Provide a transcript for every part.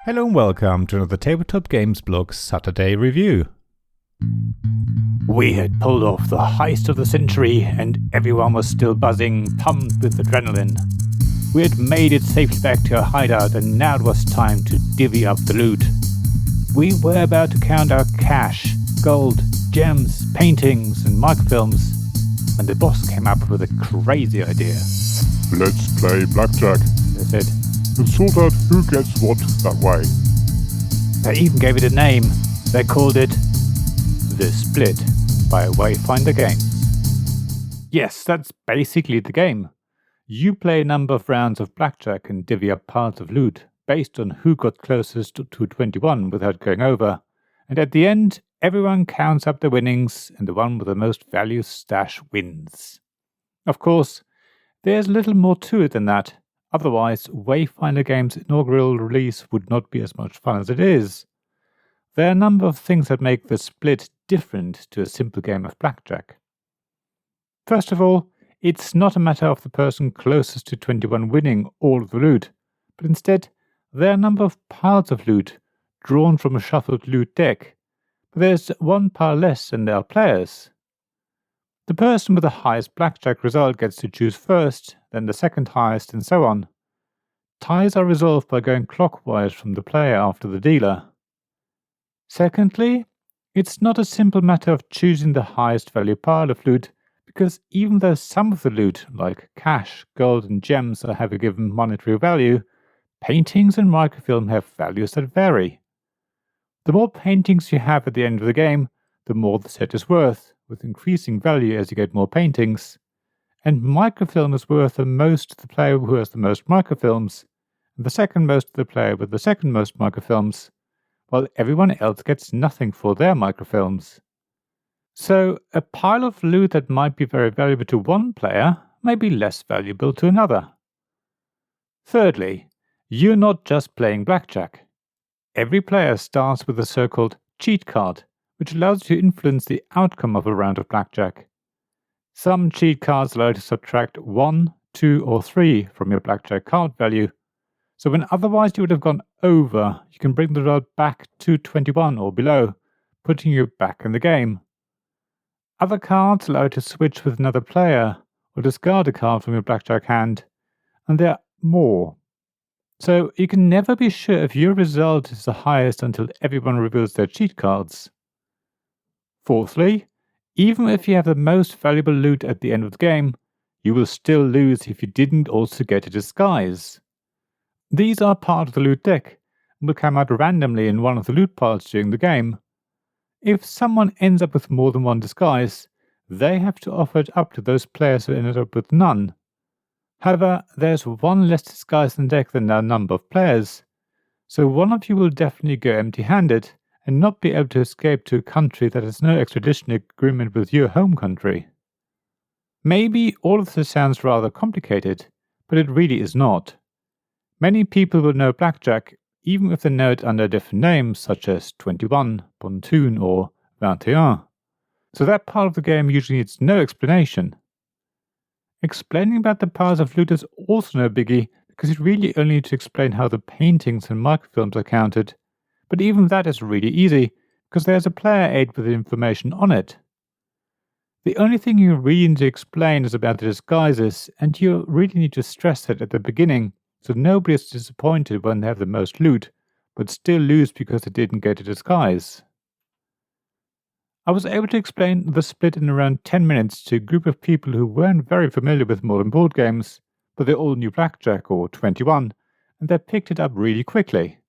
Hello and welcome to another Tabletop Games Blog Saturday review. We had pulled off the heist of the century and everyone was still buzzing, pumped with adrenaline. We had made it safely back to our hideout and now it was time to divvy up the loot. We were about to count our cash, gold, gems, paintings and microfilms when the boss came up with a crazy idea. Let's play blackjack. They said. And sort out who gets what that way. They even gave it a name. They called it The Split by Wayfinder Games. Yes, that's basically the game. You play a number of rounds of blackjack and divvy up parts of loot based on who got closest to 21 without going over. And at the end, everyone counts up the winnings and the one with the most value stash wins. Of course, there's little more to it than that. Otherwise, Wayfinder Games' inaugural release would not be as much fun as it is. There are a number of things that make The Split different to a simple game of blackjack. First of all, it's not a matter of the person closest to 21 winning all of the loot, but instead, there are a number of piles of loot drawn from a shuffled loot deck, but there's one pile less than there are players. The person with the highest blackjack result gets to choose first, then the second highest, and so on. Ties are resolved by going clockwise from the player after the dealer. Secondly, it's not a simple matter of choosing the highest value pile of loot, because even though some of the loot, like cash, gold, and gems, have a given monetary value, paintings and microfilm have values that vary. The more paintings you have at the end of the game, the more the set is worth, with increasing value as you get more paintings, and microfilm is worth the most to the player who has the most microfilms, and the second most to the player with the second most microfilms, while everyone else gets nothing for their microfilms. So, a pile of loot that might be very valuable to one player may be less valuable to another. Thirdly, you're not just playing blackjack. Every player starts with a so-called cheat card, which allows you to influence the outcome of a round of blackjack. Some cheat cards allow you to subtract 1, 2, or 3 from your blackjack card value, so when otherwise you would have gone over, you can bring the result back to 21 or below, putting you back in the game. Other cards allow you to switch with another player, or discard a card from your blackjack hand, and there are more. So you can never be sure if your result is the highest until everyone reveals their cheat cards. Fourthly, even if you have the most valuable loot at the end of the game, you will still lose if you didn't also get a disguise. These are part of the loot deck and will come out randomly in one of the loot piles during the game. If someone ends up with more than one disguise, they have to offer it up to those players who ended up with none. However, there's one less disguise in the deck than a number of players, so one of you will definitely go empty-handed and not be able to escape to a country that has no extradition agreement with your home country. Maybe all of this sounds rather complicated, but it really is not. Many people will know blackjack, even if they know it under different names such as 21, Pontoon, or 21. So that part of the game usually needs no explanation. Explaining about the piles of loot is also no biggie, because you really only need to explain how the paintings and microfilms are counted. But even that is really easy, because there's a player aid with the information on it. The only thing you really need to explain is about the disguises, and you really need to stress it at the beginning, so nobody is disappointed when they have the most loot, but still lose because they didn't get a disguise. I was able to explain The Split in around 10 minutes to a group of people who weren't very familiar with modern board games, but they all knew blackjack or 21, and they picked it up really quickly.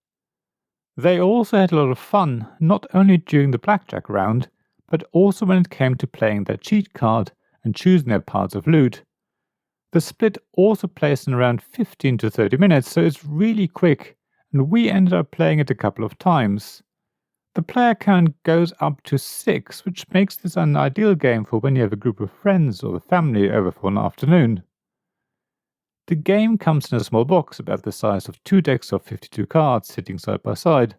They also had a lot of fun, not only during the blackjack round, but also when it came to playing their cheat card and choosing their parts of loot. The Split also plays in around 15 to 30 minutes, so it's really quick, and we ended up playing it a couple of times. The player count goes up to 6, which makes this an ideal game for when you have a group of friends or the family over for an afternoon. The game comes in a small box about the size of 2 decks of 52 cards sitting side by side.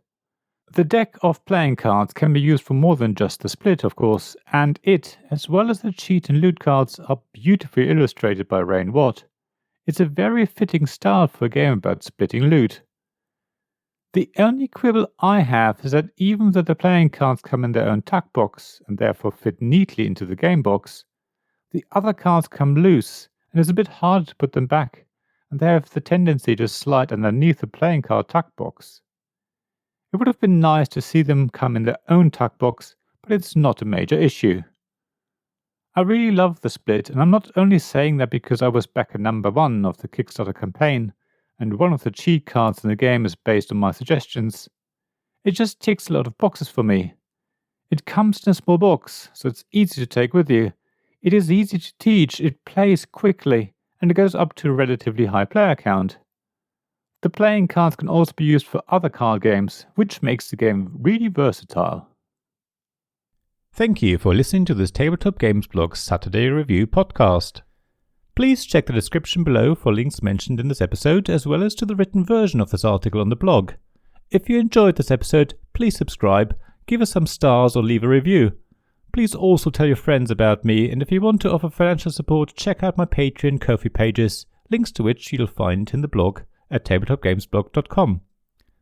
The deck of playing cards can be used for more than just the Split, of course, and it, as well as the cheat and loot cards, are beautifully illustrated by Rain Watt. It's a very fitting style for a game about splitting loot. The only quibble I have is that even though the playing cards come in their own tuck box and therefore fit neatly into the game box, the other cards come loose and it's a bit harder to put them back, and they have the tendency to slide underneath the playing card tuck box. It would have been nice to see them come in their own tuck box, but it's not a major issue. I really love the split, and I'm not only saying that because I was backer number 1 of the Kickstarter campaign, and one of the cheat cards in the game is based on my suggestions. It just ticks a lot of boxes for me. It comes in a small box, so it's easy to take with you. It is easy to teach, it plays quickly, and it goes up to a relatively high player count. The playing cards can also be used for other card games, which makes the game really versatile. Thank you for listening to this Tabletop Games Blog Saturday Review podcast. Please check the description below for links mentioned in this episode, as well as to the written version of this article on the blog. If you enjoyed this episode, please subscribe, give us some stars or leave a review. Please also tell your friends about me, and if you want to offer financial support, check out my Patreon and Ko-fi pages, links to which you'll find in the blog at tabletopgamesblog.com.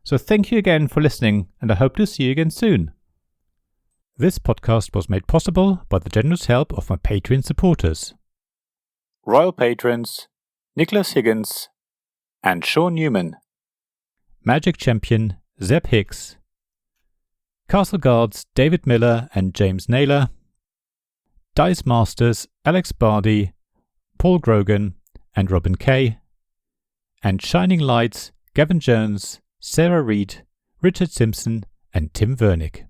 So thank you again for listening, and I hope to see you again soon. This podcast was made possible by the generous help of my Patreon supporters. Royal Patrons Nicholas Higgins and Sean Newman. Magic Champion Zeb Hicks. Castle Guards David Miller and James Naylor. Dice Masters Alex Bardi, Paul Grogan and Robin Kay. And Shining Lights Gavin Jones, Sarah Reed, Richard Simpson and Tim Vernick.